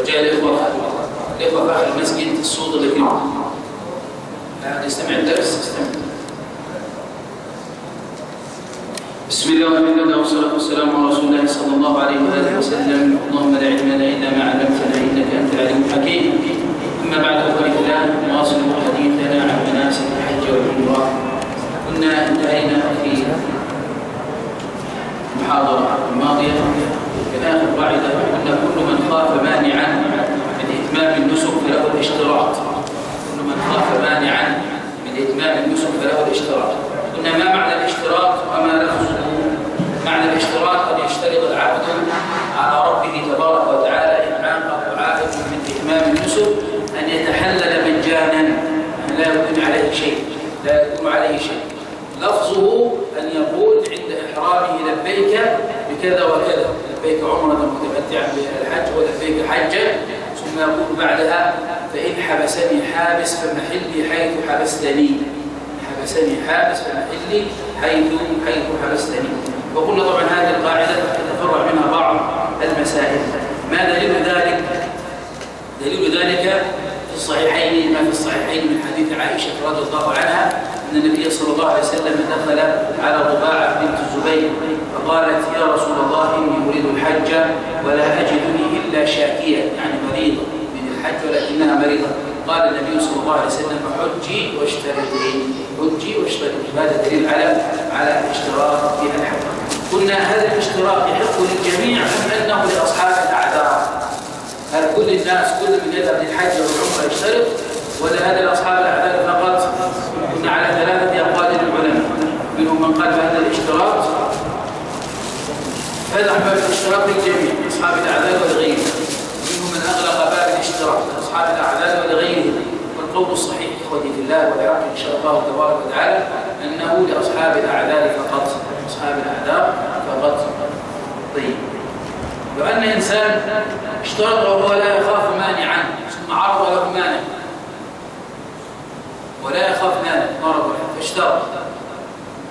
رجاء الإخوة في آخر المسجد الصوت اللي فيه يستمع الدرس يستمع. بسم الله والحمد لله والصلاة والسلام على رسول الله صلى الله عليه وآله وسلم. اللهم لا علم لنا إلا ما علمتنا إنك أنت العليم الحكيم. أما بعد فإن الله نواصل حديثنا عن مناسك الحج والعمرة. كنا انتهينا في المحاضرة الماضية في آخر قاعدة قلنا كل من خاف مانعا من إتمام النسك فله الاشتراط. كل من خاف مانعا من إتمام النسك فله الاشتراط. قلنا ما معنى الاشتراط وما لفظه. معنى الاشتراط أن يشترط العبد على ربه تبارك وتعالى إن عاقب عائد من إتمام النسك أن يتحلل مجانا، لا يكون عليه شيء، لا يكون عليه شيء. لفظه أن يقول عند إحرامه لبيك بكذا وكذا، لبيك عمرة متمتعا بالحج ولبيك حجا، ثم يقول بعدها فإن حبسني حابس فمحلي حيث حبستني. حبسني حابس فمحلي حيث حبستني. وقلنا طبعا هذه القاعدة تتفرع منها بعض المسائل. ما دليل ذلك؟ دليل ذلك في الصحيحين، ما في الصحيحين من حديث عائشة رضي الله عنها أن النبي صلى الله عليه وسلم دخل على رباعة بنت الزبير فقالت يا رسول الله إني أريد الحج ولا أجدني إلا شاكية، يعني مريضة من الحج ولكنها مريضة. قال النبي صلى الله عليه وسلم حجي واشترطي، حجي واشترطي. هذا دليل على الاشتراط في الحج. قلنا هذا الاشتراط يحق للجميع أم أنه لأصحاب الأعذار؟ هل كل الناس كل من يذهب للحج والعمرة يشترط ولا هذا لأصحاب الأعذار فقط؟ كنا على ثلاثة أقوال للعلماء، منهم من قال بهذا الاشتراط فتح باب الاشتراط للجميع أصحاب الأعذار ولغيرهم، منهم من أغلق باب الاشتراط لأصحاب الأعذار ولغيرهم. والقول الصحيح إخوتي في الله والحق إن شاء الله تبارك وتعالى أنه لأصحاب الأعذار فقط، أصحاب الأعذار فقط. طيب، لو أن إنسان اشترط وهو لا يخاف مانعا ثم عرض له مانع ولا يخاف مانع مرض فاشترط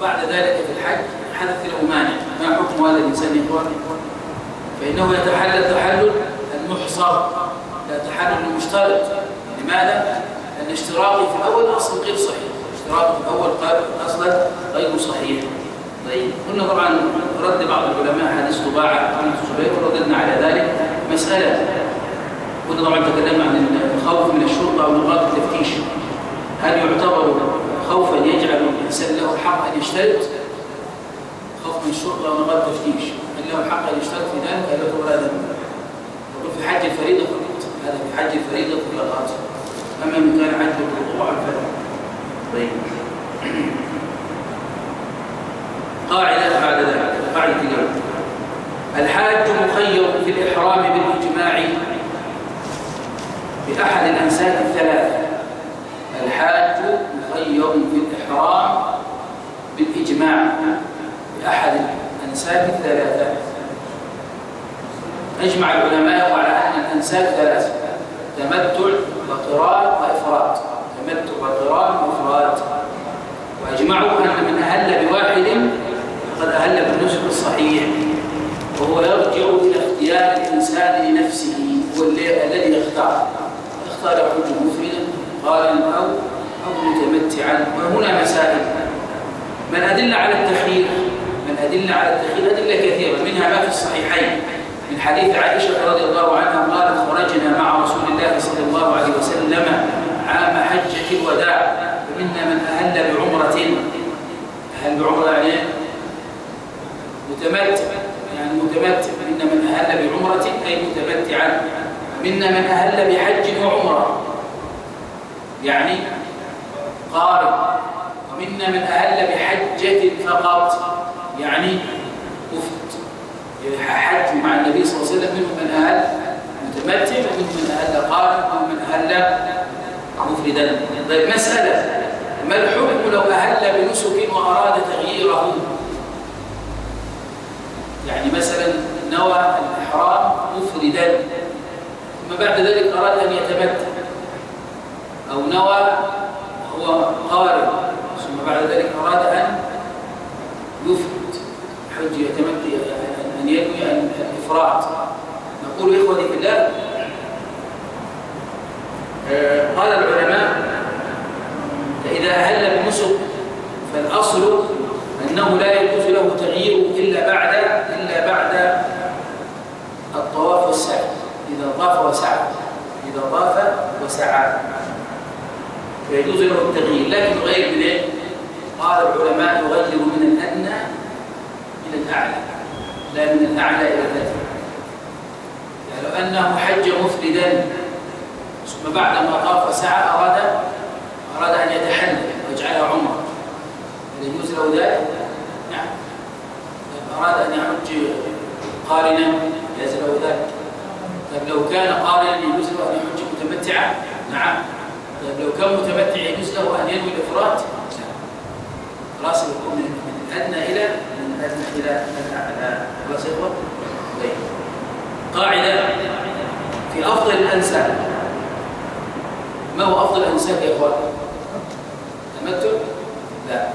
بعد ذلك في الحج حدث له مانع، ما حكم هذا الإنسان يا إخوان؟ فإنه يتحلل تحلل المحصر لا تحلل المشترط. لماذا؟ لأن اشتراطه في الأول أصل غير صحيح، اشتراطه في الأول أصلا غير صحيح. طيب، قلنا طبعا رد بعض العلماء حديث رباعة بنت الزبير ورددنا على ذلك مسألة. كنا طبعا تكلمنا عن الخوف من الشرطة ونقاط التفتيش. هل يعتبر خوفا يجعل الإنسان له الحق أن يشترط؟ خوف من الشرطة ونقاط التفتيش، هل له الحق أن يشترط في ذلك؟ هل يعتبر هذا؟ يقول في حج الفريضة فقط، هذا في حج الفريضة فقط. أما من كان حج الوضوء فلا. طيب، قاعدة بعد ذلك، قاعدة اليوم: الحاج مخير في الإحرام بالإجماع بأحد الأنساك الثلاثة. الحاج مخير في الإحرام بالإجماع بأحد الأنساك الثلاثة. أجمع العلماء على أن الأنساك ثلاثة: تمتع وقران وإفراد. تمتع وقران وإفراد. وأجمعوا أن من أهل بواحد فقد أهل بالنسك الصحيح، وهو يرجع إلى اختيار الإنسان لنفسه، هو الذي يختار حج مفردا قارنا أو متمتعا. وهنا مسائل. من أدل على التخيير أدلة كثيرة، منها ما في الصحيحين من حديث عائشة رضي الله عنها قالت خرجنا مع رسول الله صلى الله عليه وسلم عام حجة الوداع فمنا من أهل بعمرة. أهل بعمرة يعني متمتع، منا من أهل بعمرة أي متمتعا، منا من أهل بحج وعمرة يعني قارن، ومنا من أهل بحجة فقط يعني مفرد، حج مع النبي صلى الله عليه وسلم، منهم من أهل متمتع ومنهم من أهل قارن ومنهم من أهل مفردا. طيب، مسألة: ما الحكم لو أهل بنسك وأراد تغييره؟ يعني مثلا نوى الإحرام مفردا ثم بعد ذلك أراد أن يتمتع، أو نوى هو قارن ثم بعد ذلك أراد أن يفرد حج يتمتع، أن ينوي الإفراد. نقول إخوتي بالله قال العلماء فإذا أهل بالنسك فالأصل أنه لا يجوز له تغييره إلا بعد الطواف والسعي، إذا طاف وسعى فيجوز له التغيير، لكن غير من إيه؟ قال العلماء يغير من الأدنى إلى الأعلى لا من الأعلى إلى الأدنى. يعني لو أنه حج مفردا ثم بعدما طاف وسعى أراد أن يتحلل ويجعلها عمرة، هل يجوز له ذلك؟ نعم. أراد أن يحج قارنا يجوز له ذلك. طيب لو كان قارنا يجوز له أن يحج متمتعا؟ نعم. طيب لو كان متمتع يجوز له أن ينوي الإفراد؟ خلاص يكون من الأدنى إلى الأعلى. خلاص يا إخوة؟ طيب قاعدة في أفضل الأنساك. ما هو أفضل الأنساك يا إخوان؟ التمتع؟ لا،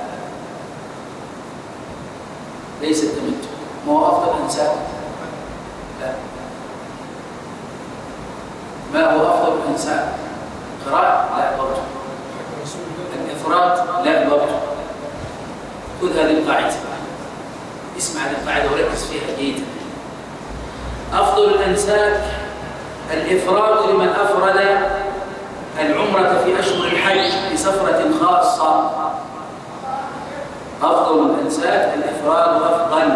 ليس التمتع. ما هو أفضل الأنساك؟ لا. ما هو أفضل الأنساك؟ قراءة؟ لا برضه. الإفراد؟ لا برضه. خذ هذه القاعدة، اسمع هذه القاعدة وركز فيها جيدا. أفضل الأنساك الإفراد لمن أفرد العمرة في أشهر الحج بسفرة خاصة. أفضل الأنساك الإفراد أفضل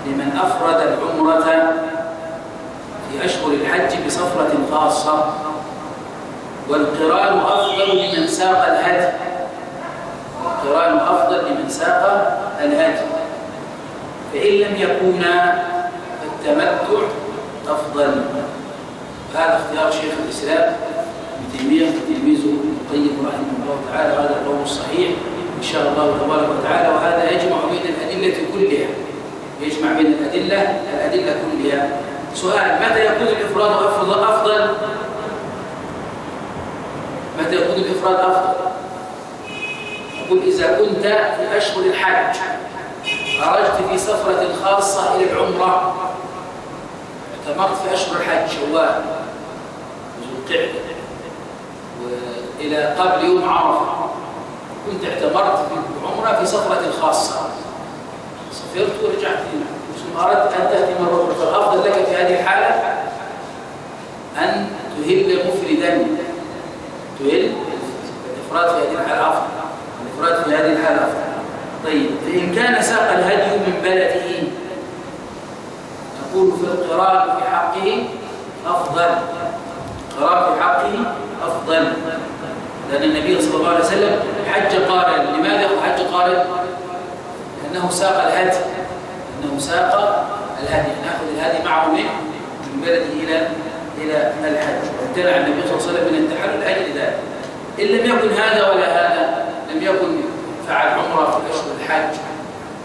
لمن أفرد العمرة في أشهر الحج بسفرة خاصة، والقران أفضل لمن ساق الهدي. القران أفضل لمن ساق الهدي، فإن لم يكونا فالتمتع أفضل. هذا اختيار شيخ الإسلام ابن تيمية وتلميذه ابن القيم رحمه الله تعالى، هذا القول الصحيح إن شاء الله تبارك وتعالى. وهذا يجمع بين الأدلة كلها، يجمع بين الأدلة كلها. سؤال: متى يكون الإفراد أفضل؟ متى يكون الإفراد أفضل؟ أقول إذا كنت في أشهر الحج خرجت في سفرة خاصة إلى العمرة، اعتمرت في أشهر الحج شوال وذو القعدة وإلى قبل يوم عرفة، كنت اعتمرت في العمرة في سفرة خاصة، سافرت ورجعت ثم أردت أن تأتي مرة أخرى، فالأفضل لك في هذه الحالة أن تهل مفردا. تهل الإفراد في هذه الحالة أفضل. الإفراد في هذه الحالة أفضل. طيب فإن كان ساق الهدي من بلده نقول في القران في حقه أفضل. القران في حقه أفضل، لأن النبي صلى الله عليه وسلم حج قارن. لماذا حج قارن؟ لأنه ساق الهدي. نأخذ الهدي معه من بلده إلى الحج، وامتنع النبي صلى الله عليه وسلم من التحلل لأجل ذلك. إن لم يكن هذا ولا هذا، لم يكن فعل عمره في أشهر الحج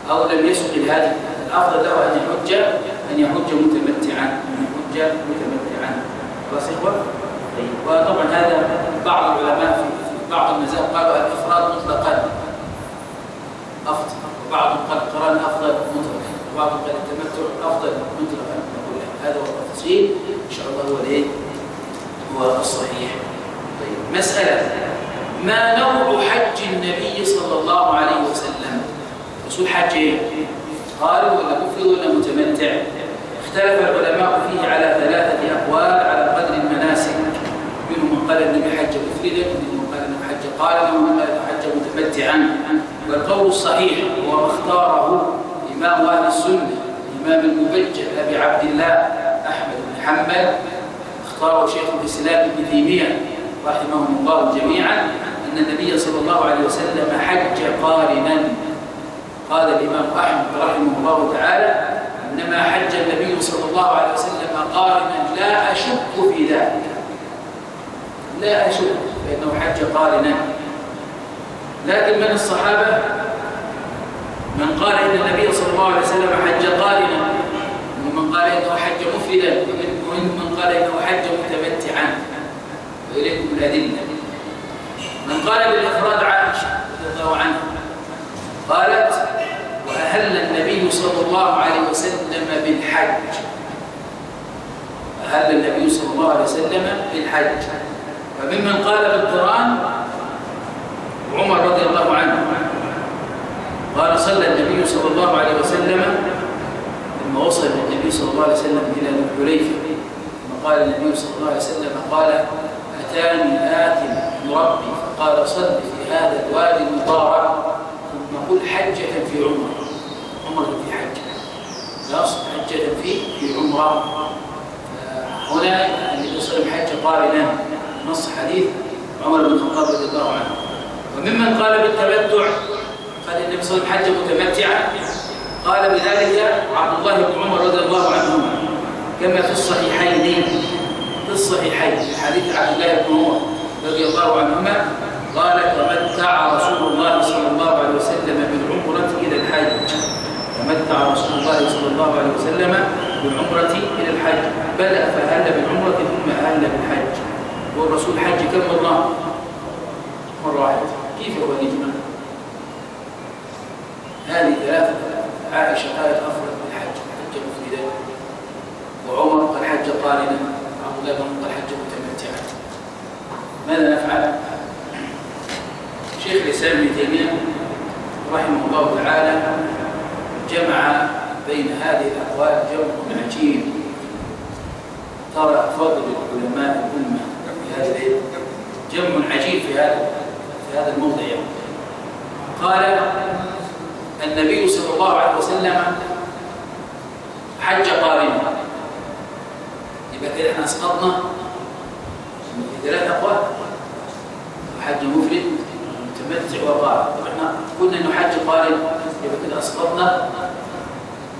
أو لم يسق الهدي، الأفضل له أن يحج متمتعا. خلاص يا إخوة؟ طيب. وطبعا هذا بعض العلماء في بعض المذاهب قالوا الإفراد مطلقا أفضل، وبعضهم قال القران أفضل مطلقا، وبعضهم قال التمتع أفضل مطلقا. هذا هو التفصيل إن شاء الله هو الصحيح. طيب مسألة: ما نوع حج النبي صلى الله عليه وسلم؟ رسول حج ايه؟ قارن ولا مفرد ولا متمتع؟ اختلف العلماء فيه على 3 أقوال على قدر المناسك. منهم من قال النبي حج مفردا، ومنهم من قال انه حج قارنا، ومنهم من قال انه حج متمتعا. والقول الصحيح هو ما اختاره إمام أهل السنة الإمام المبجل أبي عبد الله أحمد بن حنبل، اختاره شيخ الإسلام ابن تيمية رحمهم الله جميعا، أن النبي صلى الله عليه وسلم حج قارنا. قال الإمام أحمد رحمه الله تعالى: إنما حج النبي صلى الله عليه وسلم قارنا لا أشك في ذلك، لا أشك فإنه حج قارنا. لكن من الصحابة من قال إن النبي صلى الله عليه وسلم حج قارنا، ومن قال إنه حج مفردا، ومن من قال إنه حج متمتعا. وإليكم الأدلة. من قال بالإفراد عائشة رضي الله عنها قالت: وأهل النبي صلى الله عليه وسلم بالحج. أهل النبي صلى الله عليه وسلم بالحج. فممن قال بالقران عمر رضي الله عنه قال صلى النبي صلى الله عليه وسلم لما وصل النبي صلى الله عليه وسلم إلى الحليفة قال النبي صلى الله عليه وسلم قال أتاني آت من ربي فقال صل في هذا الوادي المبارك ثم قل حجة في عمرة. عمرة في حجة خلاص، حجة في عمرة. هنا النبي صلى الله عليه وسلم حج قارنا، نص حديث عمر بن الخطاب رضي الله عنه. وممن قال بالتمتع قال النبي صلى الله عليه وسلم حج متمتعا، قال بذلك عبد الله بن عمر رضي الله عنهما كما في الصحيحين حديث عبد الله بن عمر رضي الله عنهما قال تمتع رسول الله صلى الله عليه وسلم بالعمرة إلى الحج. تمتع رسول الله صلى الله عليه وسلم بالعمرة إلى الحج، بدأ فأهل بالعمرة ثم أهل بالحج. والرسول حج كم مرة؟ مرة واحدة. كيف هو نجمة؟ هذه ثلاثة. عائشة قالت أفرد بالحج، حج مفردا، وعمر قال حج قارنا، عبد الله بن عمر قال حج متمتعا. ماذا نفعل؟ شيخ الإسلام ابن تيمية رحمه الله تعالى جمع بين هذه الأقوال جمع عجيب. ترى فضل العلماء الأمة في هذا العلم جمع عجيب في هذا الموضع. قال النبي صلى الله عليه وسلم حج قارنا، يبقى كده احنا اسقطنا في ثلاث اقوال: حج مفرد متمتع وقارن. طب احنا قلنا انه حج قارن، يبقى كده اسقطنا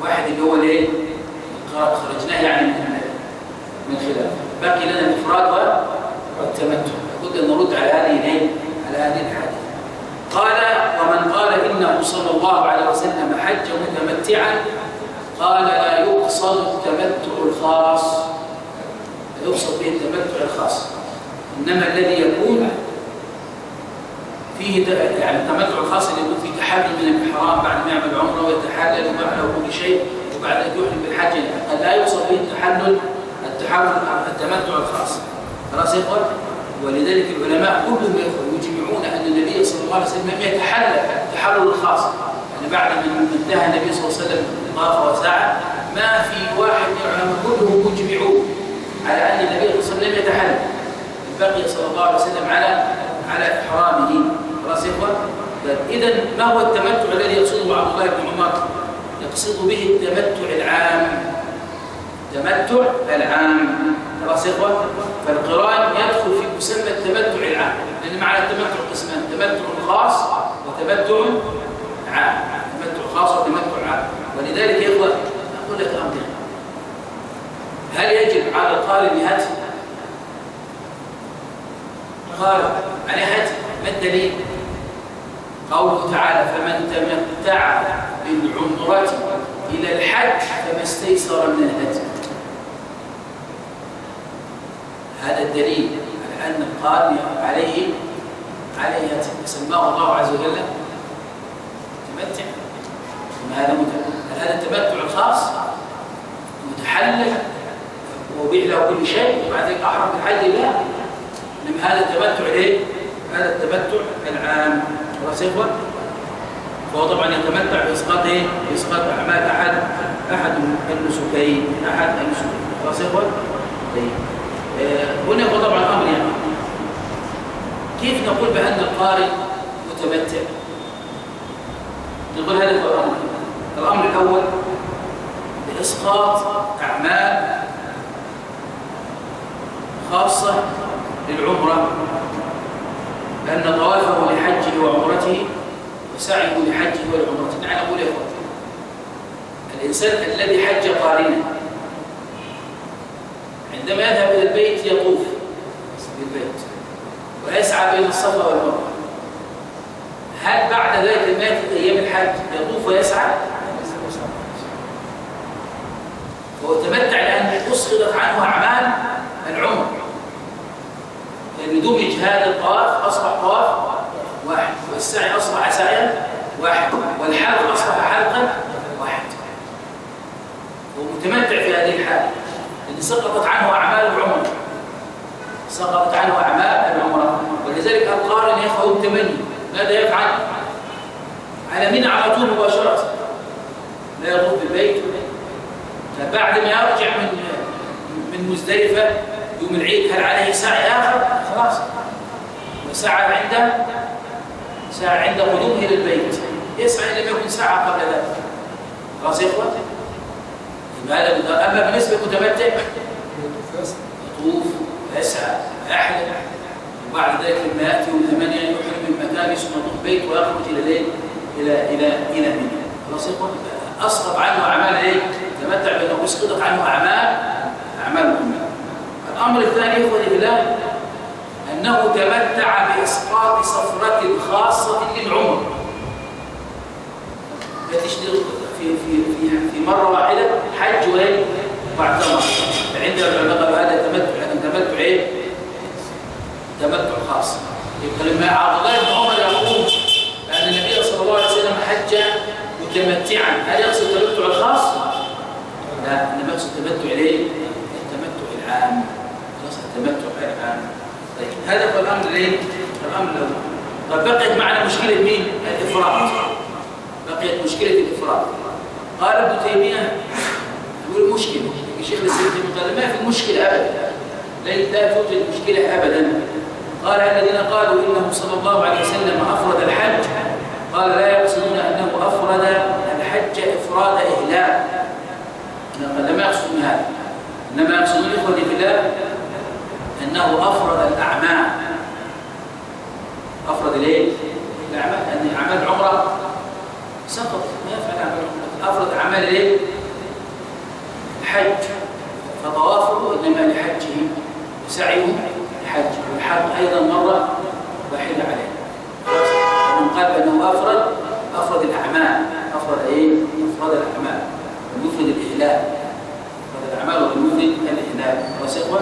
واحد اللي هو الايه؟ خرجناه يعني من خلاف. باقي لنا الافراد والتمتع. لابد ان نرد على هذه الحادثه. قال ومن قال إنه صلى الله عليه وسلم حج متمتعا قال لا يقصد التمتع الخاص، لا يقصد به التمتع الخاص، إنما الذي يكون فيه يعني التمتع الخاص اللي يكون فيه تحلل من الإحرام بعد ما يعمل عمره ويتحلل ويعمل كل شيء وبعد أن يحرم بالحج، قال لا يقصد به التمتع الخاص. خلاص يا إخوان؟ ولذلك العلماء كلهم يجمعون أن النبي صلى الله عليه وسلم لم يتحلل التحلل الخاص، يعني بعد من انتهى النبي صلى الله عليه وسلم طاف وسعى ما في واحد من العلماء كلهم مجمعون على أن النبي صلى الله عليه وسلم لم يتحلل، بقي صلى الله عليه وسلم على إحرامه. خلاص يا إخوان؟ إذا ما هو التمتع الذي يقصده عبد الله بن عمر؟ يقصد به التمتع العام. تمتع العام. خلاص يا إخوان؟ فالقران يدخل في مسمى التمتع العام، لأن معنى التمتع قسمان: تمتع خاص وتمتع عام. تمتع خاص وتمتع عام. ولذلك يا إخوان أقول لك أمر: هل يجب على القارئ هدي؟ قال عليه هدي. ما الدليل؟ قوله تعالى: فمن تمتع بالعمرة إلى الحج فما استيسر من الهدي. هذا الدليل على أن القارئ عليه هدي، سماه الله عز وجل تمتع. هل هذا التمتع الخاص متحلل وبيع له كل شيء وبعد ذلك أحرم بالحج؟ لا، إنما هذا التمتع ليه؟ هذا التمتع العام. خلاص يا إخوان؟ فهو طبعا يتمتع بإسقاط ايه؟ بإسقاط أعمال أحد النسكين. خلاص يا إخوان؟ طيب هنا هو طبعا الأمر يعني كيف نقول بأن القارئ متمتع؟ نقول هذا هو الأمر الأول: بإسقاط أعمال خاصة للعمرة، لأن طوافه لحجه وعمرته وسعيه لحجه ولعمرته. نعم نقول يا إخوان: الإنسان الذي حج قارنا عندما يذهب إلى البيت يطوف بالبيت ويسعى بين الصفا والمروة، هل بعد ذلك المات أيام الحج يطوف ويسعى؟ هو تمتع لأن أسقطت عنه أعمال العمر، لأن دمج هذا الطواف أصبح طواف واحد، والسعي أصبح سعيا واحد، والحلق أصبح حلقا واحد. هو متمتع في هذه الحالة لأن سقطت عنه أعمال العمر. سقطت عنه أعمال العمرة. ولذلك القارن يا إخوة يوم 8 ماذا يفعل؟ على منى على طول مباشرة، لا يطوف بالبيت. فبعد ما يرجع من مزدلفة يوم العيد هل عليه سعي آخر؟ خلاص، وسعى عند قدومه إلى البيت، يسعى لم يكن سعى قبل ذلك. خلاص يا إخوة؟ أما بالنسبة للمتمتع يطوف ويسعى ويحلم، وبعد ذلك لما يأتي يوم 8 يحرم من مكانه ثم يطوف بيت ويخرج إلى منى. خلاص يا إخوة؟ أسقط عنه أعمال إيه؟ تمتع بأنه أسقطت عنه أعمال العمرة. الأمر الثاني إخوة بالله أنه تمتع بإسقاط صفرة خاصة للعمر في مرة واحدة حج واعتمر. عند العلماء هذا تمتع إيه؟ تمتع خاص. يبقى لما عبد الله بن عمر يقول أن النبي صلى الله عليه وسلم حج متمتعا، هل يقصد التمتع الخاص؟ لا، إنما يقصد التمتع ليه؟ التمتع العام. خلاص، التمتع العام. طيب هذا هو الأمر ليه؟ الأمر الأول. طب بقيت معنا مشكلة مين؟ الإفراد. بقيت مشكلة الإفراد. قال ابن تيمية يقول مشكلة، الشيخ الإسلام قال ما في مشكلة أبدا، لا توجد مشكلة أبدا. قال الذين قالوا إنه صلى الله عليه وسلم أفرد الحج، قال لا يقصدون أنه أفرد الحج إفراد إهلال، لما يقصدون هذا، إنما يقصدون إخوتي بالله أنه أفرد الأعمال. أفرد ليه؟ الأعمال، أن أعمال العمرة سقط، ما يفعل أعمال العمرة. أفرد أعمال ليه؟ الحج، فطوافه إنما لحجه وسعيه الحج، والحج أيضا مرة واحدة عليه. ومن قال أنه أفرد الأعمال، أفرد إيه؟ أفرد الأعمال، ومفرد الإهلال، أفرد الأعمال ومفرد الإهلال. خلاص يا إخوة؟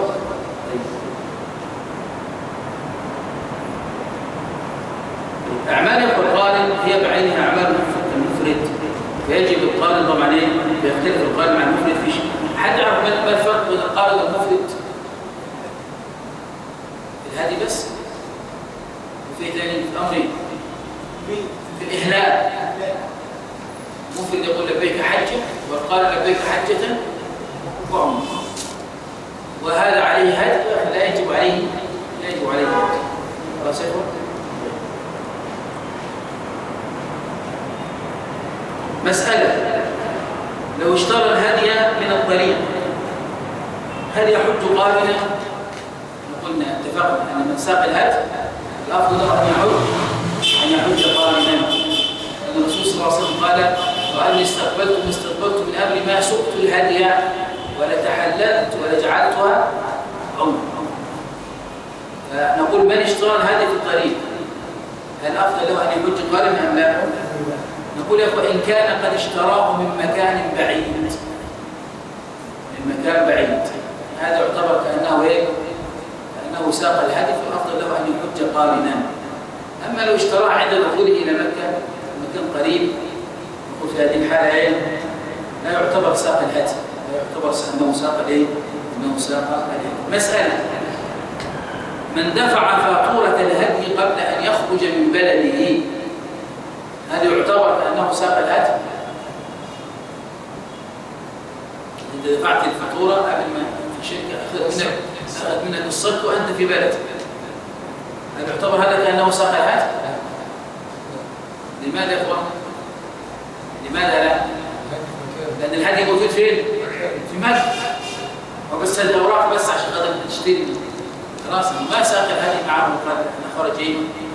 أعمال القارن هي بعينها أعمال المفرد، فيجب القارن طبعا إيه؟ يختلف القارن مع المفرد في شيء. حد يعرف ما الفرق بين القارن والمفرد؟ الهادي بس؟ وفي ثاني أمرين في الإهلال. المفرد يقول لبيك حجة، والقارن لبيك حجة وعمرة، وهذا عليه هدي فلا يجب عليه هدي. خلاص يا إخوة؟ مسألة: لو اشترى الهدي من الطريق هل يحج قارنا؟ قلنا اتفقنا أن من ساق الهدي الأفضل أن يحج قارنا، لأن الرسول صلى الله عليه وسلم قال: وأني استقبلت من أمر ما سقت الهدي ولتحللت ولجعلتها عمرة. فنقول من اشترى الهدي في الطريق هل أفضل له أن يحج قارنا أم لا؟ نقول وإن كان قد اشتراه من مكان بعيد، هذا يعتبر كأنه إيه؟ كأنه ساق الهدي، فالأفضل له أن يحج قارنا. أما لو اشتراه عند دخوله إلى مكان قريب، نقول في هذه الحالة إيه؟ لا يعتبر ساق الهدي، لا يعتبر أنه ساق الإيه؟ أنه ساق الهدي. مسألة: من دفع فاتورة الهدي قبل أن يخرج من بلده هل يعتبر كأنه ساق الهدي؟ أنت دفعت الفاتورة قبل ما في شركة أخذت منك الصك وأنت في بلدك، هل يعتبر هذا كأنه ساق الهدي؟ لماذا يا إخوان؟ لماذا لا؟ لأن الهدي موجود فين؟ في مكة، وبس الأوراق بس عشان خاطر تشتري، خلاص ما ساق الهدي معه قال خرج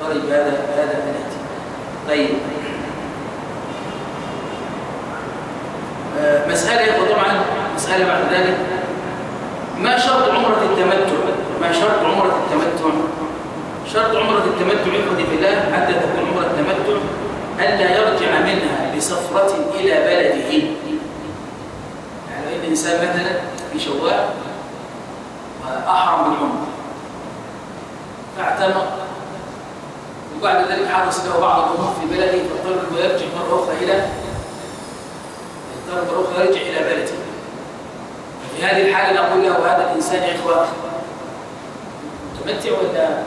بهذا الهدي. طيب مسألة، وطبعا مسألة بعد ذلك: ما شرط عمرة التمتع؟ شرط عمرة التمتع إخوتي بالله حتى تكون عمرة التمتع ألا يرجع منها بسفرة إلى بلده. يعني إن الإنسان مثلا في شوال وأحرم بالعمرة فاعتمر، وبعد ذلك حدث له بعض الأمور في بلده فاضطر أن يرجع مرة أخرى يرجع إلى بلده. في هذه الحالة نقول له: هذا الإنسان يا إخوة متمتع ولا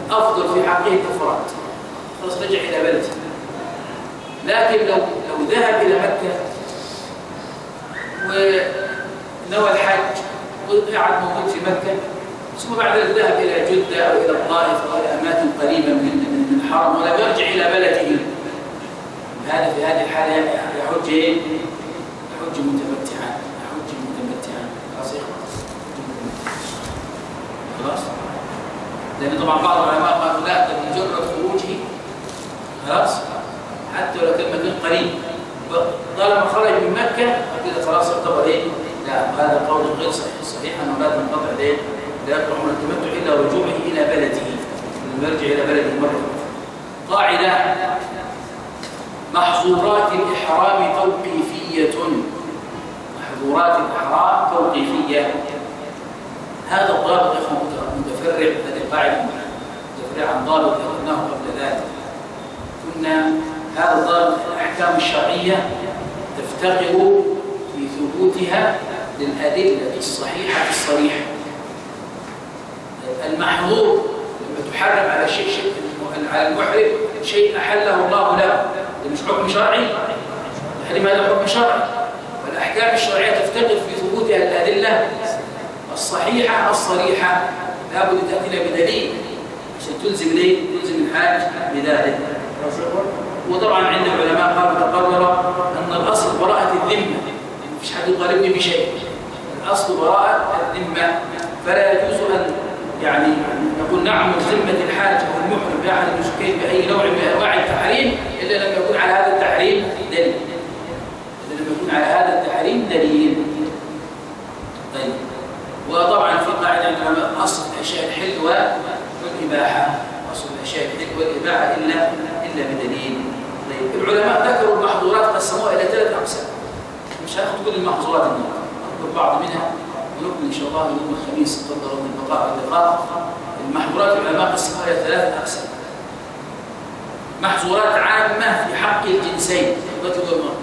الأفضل في حقه الإفراد، خلاص رجع إلى بلده. لكن لو ذهب إلى مكة ونوى الحج وقعد موجود في مكة ثم بعد ذلك ذهب إلى جدة أو إلى الطائف أو إلى أماكن قريبة من الحرم ولم يرجع إلى بلده، هذا في هذه الحالة يحج إيه؟ يحج متمتعا، يحج متمتعا. خلاص؟ لأن طبعا بعض العلماء قالوا لا، ده مجرد خروجه خلاص حتى لو كان مكان قريب طالما خرج من مكة كده خلاص يعتبر إيه؟ لا، هذا قول غير صحيح. صحيح أنه لا تنقطع إيه؟ لا يقطع عمر التمتع إلا رجوعه إلى بلده، لما يرجع إلى بلده مرة. قاعدة: محظورات الإحرام توقيفية. محظورات الإحرام توقيفية. هذا الضابط متفرع، هذه القاعدة متفرع عن ضابط ذكرناه قبل ذلك. قلنا هذا الضابط الأحكام الشرعية تفتقر في ثبوتها للأدلة الصحيحة الصريحة. المحظور لما تحرم على على المحرم شيء أحله الله له، ده مش حكم شرعي، تحريم هذا حكم شرعي. والأحكام الشرعية تفتقر في ثبوتها الأدلة الصحيحة الصريحة، لابد تأتينا بدليل عشان تلزم ليه؟ تلزم الحاج بذلك. وطبعا عند العلماء قالوا تقرر أن الأصل براءة الذمة، مفيش حد يطالبني بشيء، الأصل براءة الذمة، فلا يجوز أن يعني نقول نعم ذمة الحاج أو المحرم بأحد النسكين بأي نوع من أنواع التحريم إلا لم يكن على هذا التحريم دليل. إلا لم يكن على هذا التحريم دليل. طيب، وطبعا في قاعدة عند العلماء أصل الأشياء الحل والإباحة، أصل الأشياء الحل والإباحة إلا بدليل. طيب، العلماء ذكروا المحظورات قسموها إلى 3 أقسام. مش هاخذ كل المحظورات النهارده، نذكر بعض منها ونكمل إن شاء الله يوم الخميس قدر من البقاء واللقاء. المحظورات العلماء قسموها إلى 3 أقسام. محظورات عامة في حق الجنسين الرجل والمرأة،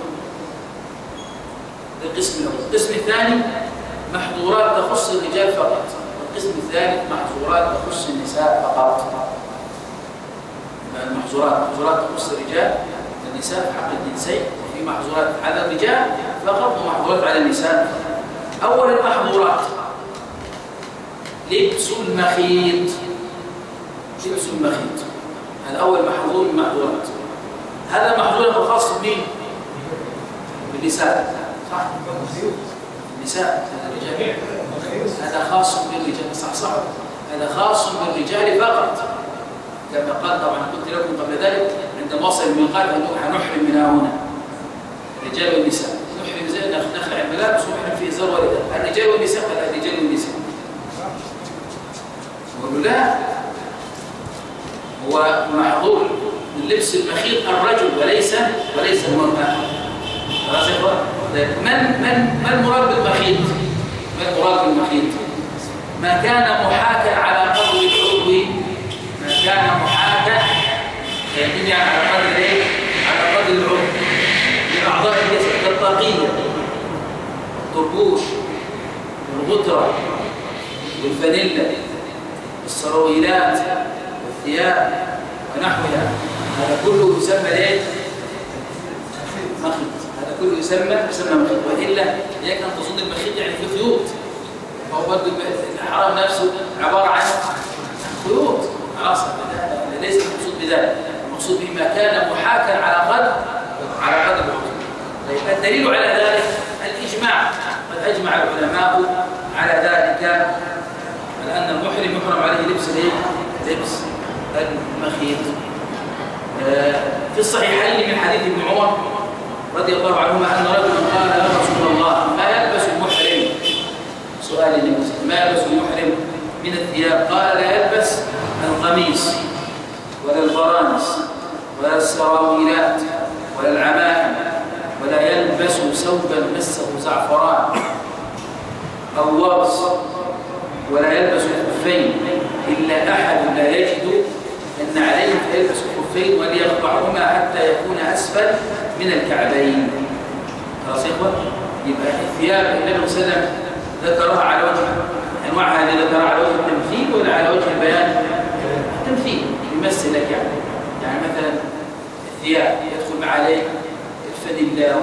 ده القسم الأول. القسم الثاني محظورات تخص الرجال فقط، والقسم الثالث محظورات تخص النساء فقط. محظورات تخص الرجال والنساء في حق الجنسين، وفي محظورات على الرجال فقط ومحظورات على النساء. أول المحظورات لبس المخيط. لبس المخيط هذا أول محظور من المحظورات. هذا المحظور خاص بمين؟ بالنساء، صح؟ النساء، الرجال هذا خاص بالرجال، صح؟ هذا خاص بالرجال فقط، كما قال طبعا قلت لكم قبل ذلك عندما وصل الميقات أنه حنحرم من هنا الرجال والنساء، نحرم زي نخلع الملابس ونحرم في إزار ورداء، الرجال والنساء قال الرجال والنساء. يقولوا لا، هو محظور من لبس المخيط الرجل وليس المرأة. خلاص يا اخوان؟ ما المراد بالمخيط؟ ما المراد بالمخيط؟ ما كان محاكا على قدر العضو، ما كان محاكا يعني على قدر ايه؟ على قدر العضو من اعضاء الجسد كالطاقية، الطربوش، والغترة، والفانيلا، السراويلات، والثياب ونحوها، هذا كله يسمى ايه؟ مخيط. هذا كله يسمى مخيط. والا اياك ان تظن المخيط يعني في خيوط، هو برضه الحرام نفسه عباره عن خيوط. خلاص ليس المقصود بذلك، المقصود به ما كان محاكا على قدر العضو. طيب، الدليل على ذلك الاجماع، قد اجمع العلماء على ذلك، على ان المحرم يحرم عليه لبس المخيط. في الصحيحين من حديث ابن عمر رضي الله عنهما أن رجلا قال يا رسول الله ما يلبس المحرم؟ سؤال للمسلم، ما يلبس المحرم من الثياب؟ قال لا يلبس القميص ولا البرانس ولا السراويلات ولا العمائم، ولا يلبس ثوبا مسه زعفران أو ورص، ولا يلبس الخفين إلا أحد لا يجد أن عليه فيلبس الخفين وليقطعهما حتى يكون أسفل من الكعبين. خلاص يا إخوان؟ يبقى الثياب النبي صلى الله عليه وسلم ذكرها على وجه أنواعها اللي ذكرها على وجه التمثيل ولا على وجه البيان؟ التمثيل يمثل لك يعني مثلا الثياب يدخل مع عليه الفانيلا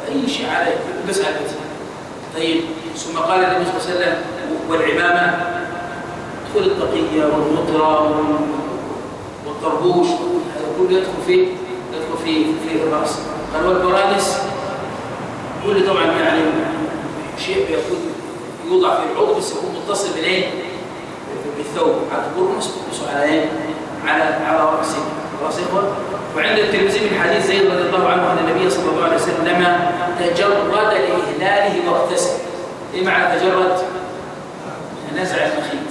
أي شيء عليه بس على البيت. طيب ثم قال النبي صلى الله عليه وسلم والعمامة تدخل الطاقية والغطرة والطربوش هذا كله يدخل في الرأس. قال والبرانس كل طبعا يعني شيء يكون يوضع في العضو بس يكون متصل بالايه؟ بالثوب على البرنس تلبسه على ايه؟ على راسه. وعند الترمذي من حديث زيد رضي الله عنه ان النبي صلى الله عليه وسلم تجرد لاهلاله واغتسل. ايه معنى تجرد؟ نزع المخيط،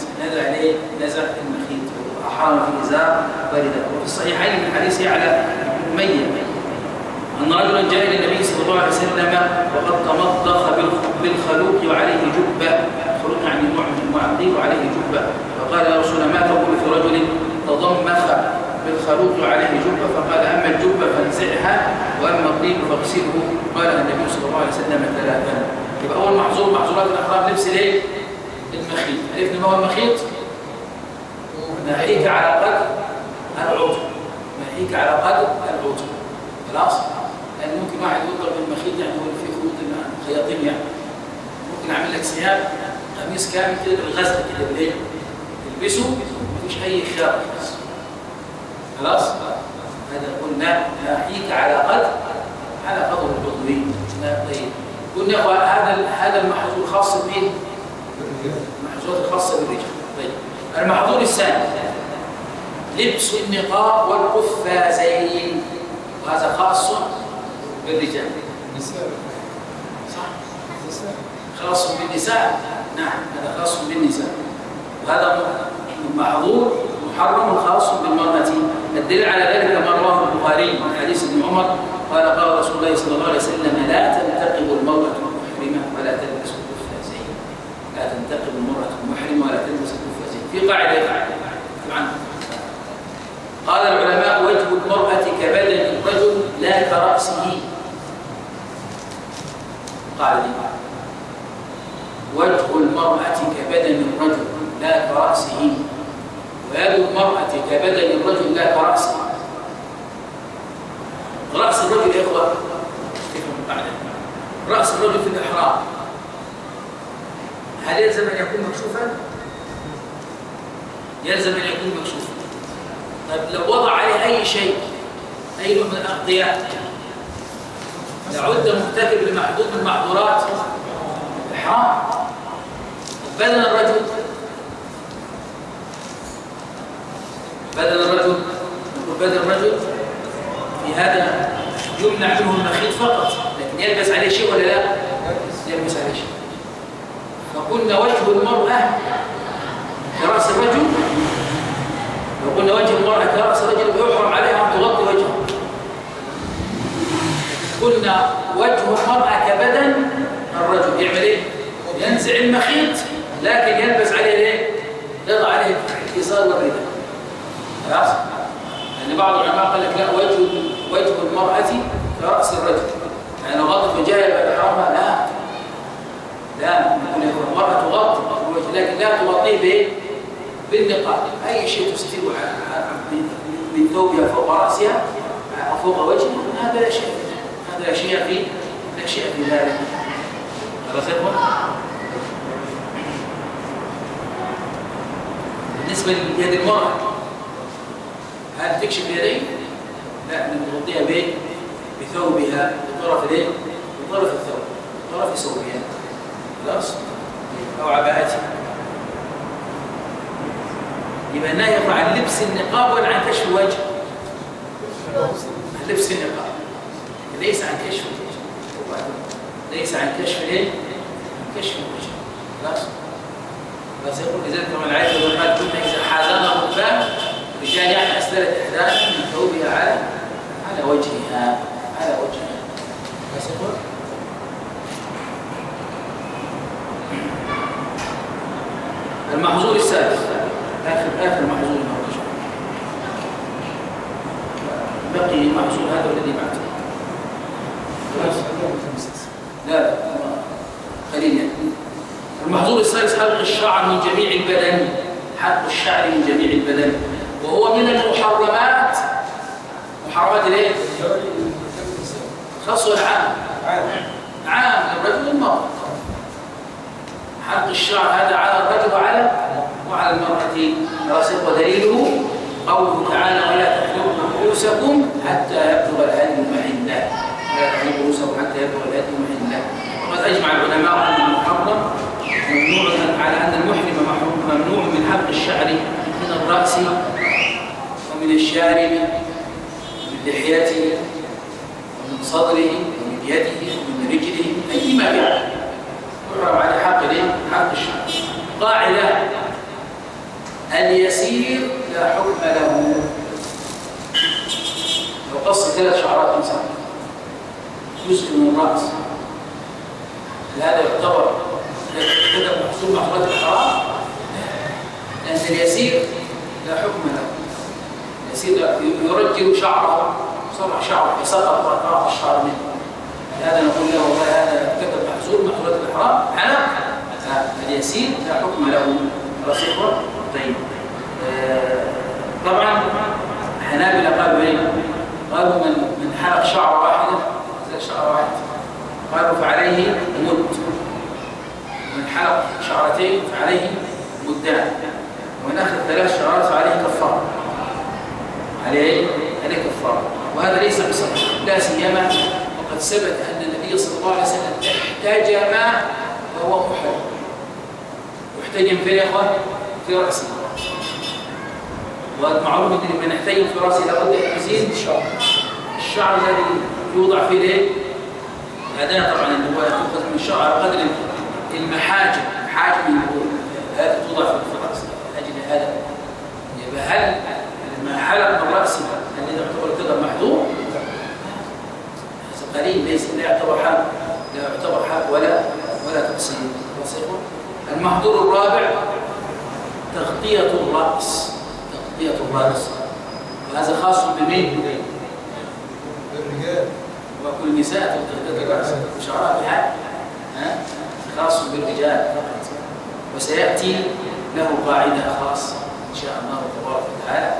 نزع المخيط وأحرم في إزار ورداء. وفي الصحيحين من حديث يعلى بن أمية أن رجلا جاء إلى النبي صلى الله عليه وسلم وقد تمضخ بالخلوق وعليه جبة، خلوق يعني نوع من المعقيل وعليه جبة، فقال يا رسول الله ما تقول في رجل تضمخ بالخلوق وعليه جبة؟ فقال أما الجبة فانزعها وأما الطيب فاغسله. قال النبي صلى الله عليه وسلم ثلاثا. يبقى أول محظورات الأحرام لبس الايه؟ المخيط. عرفنا ما هو المخيط؟ ناحيك على قدر العضو، ناحيك على قدر العضو. خلاص؟ لأن ممكن واحد يضرب بالمخيط يعني هو فيه خيوط خياطين يعني. ممكن أعمل لك ثياب قميص كامل كده بالغزل كده بالليل تلبسه مفيش أي خياط. خلاص؟ هذا قلنا ناحيك على قدر العضوين. طيب قلنا هذا المحظور خاص بمين؟ المحظورات الخاصة بالرجال. طيب المحظور الثاني لبس النقاب والقفازين، وهذا خاص بالرجال. صح؟ خاص بالنساء. نعم هذا خاص بالنساء، وهذا محظور محرم خاص بالمرأة. الدليل على ذلك ما رواه البخاري من حديث ابن عمر قال قال رسول الله صلى الله عليه وسلم لا تنتقب المرأة المحرمة ولا تلبس القفازين. لا تنتقب المرأة المحرمة ولا تلبس القفازين. في قاعدة طبعا قال العلماء وجه المرأة كبدن الرجل لا كرأسه. قال لي وجه المرأة كبدن الرجل لا كرأسه، ويد المرأة كبدن الرجل لا كرأسه. رأس الرجل يا إخوة رأس الرجل في الإحرام هل يلزم أن يكون مكشوفا؟ يلزم أن يكون مكشوفا. طيب لو وضع عليه أي شيء أي نوع من الأغطياء لعد مرتكب لمحظور من محظورات الإحرام. بدن الرجل في هذا يمنع منه المخيط فقط، لكن يلبس عليه شيء ولا لا؟ يلبس عليه شيء. فقلنا وجه المرأة كرأس الرجل، لو قلنا وجه المرأة كرأس الرجل يحرم عليها أن تغطي وجهه. قلنا وجه المرأة كبدن الرجل يعمل إيه؟ ينزع المخيط لكن يلبس عليه إيه؟ يضع عليه الإزار والرداء. خلاص؟ يعني بعض العلماء قال لك لا وجه المرأة كرأس الرجل، يعني لو غطت وجهها يبقى إحرامها لا المرأة تغطي الوجه لكن لا تغطيه بايه؟ بالنقاب. اي شيء تستوي من ثوبها فوق راسها او فوق وجهها هذا لا شيء، هذا لا شيء في ذلك. خلاص يا اخوان؟ بالنسبه ليد المرأة هل تكشف اليدين؟ لا نغطيها بايه؟ بثوبها بطرف الايه؟ بطرف الثوب بطرف ثوبها. خلاص؟ أو عباءته. يبقى النهي عن لبس النقاب ولا عن كشف الوجه؟ عن لبس النقاب، ليس عن كشف الوجه، ليس عن كشف الايه؟ عن كشف الوجه. خلاص؟ بس يقول لذلك كما العائشة والحال كنا إذا حازانا الركبان رجال يعني أسدلت إحداث من ثوبها على وجهها بس يقول المحظور السادس آخر محظور المرجع بقي المحظور هذا الذي بعده. لا قليل يعني المحظور الثالث حلق الشعر من جميع البدن، حلق الشعر من جميع البدن، وهو من المحرمات. محرمات الايه؟ خاص ولا عام؟ عام للرجل والمرأة. حلق الشعر هذا على الرجل وعلى المرأة. ودليله قوله تعالى: ولا تحلقوا رؤوسكم حتى يبلغ الهدي محله. ولا تحلقوا رؤوسكم حتى يبلغ الهدي محله. وقد اجمع العلماء ان المحرم ممنوع، على ان المحرم ممنوع من حلق الشعر من الراس ومن الشارب ومن لحيته ومن صدره ومن يده ومن رجله، اي ما يعلم يحرم على حلق الشعر. قاعده: اليسير لا حكم له. لو قص 3 شعرات مثلا جزء من الراس، هذا يعتبر كده محصول محظورات الحرام؟ لأن اليسير لا حكم له. اليسير يرجل شعره، صرح شعره، يسقط أطراف الشعر منه، هذا نقول له والله هذا كتب محظور محظورات الحرام حلق. اليسير لا حكم له. خلاص يا اخوان؟ طيب. طبعا الحنابلة قالوا ايه؟ قالوا من حلق شعره واحده، شعره واحد، قالوا فعليه مد. من حلق شعرتين فعليه مدان. ومن اخذ 3 شعرات فعليه كفاره. عليه كفاره. وهذا ليس بصحيح، لا سيما وقد ثبت ان النبي صلى الله عليه وسلم احتجم وهو محرم. واحتجم فين يا اخوان؟ في راسه. ومعروف ان من احتجم في راسه لابد ان يزيد الشعر الذي يوضع فيه الايه؟ هذا طبعا اللي هو يأخذ من الشعر على قدر المحاجم، محاجم هذا توضع في الراس. اجل هذا يبقى هل ما حلق من راسه الذي يعتبر كده محظور؟ هذا قليل، ليس لا يعتبر حلق ولا تقصير. المحظور الرابع تغطية الرأس. وهذا خاص بمين؟ بالرجال. وكل نساء تغطية الرأس شعرها بحال خاص بالرجال فقط. وسيأتي له قاعدة خاصة إن شاء الله تبارك وتعالى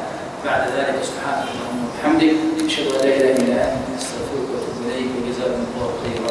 بعد ذلك. سبحانك اللهم وبحمدك، أشهد أن لا إله إلا أنت، أستغفرك وأتوب إليك، وجزاكم الله خيرا.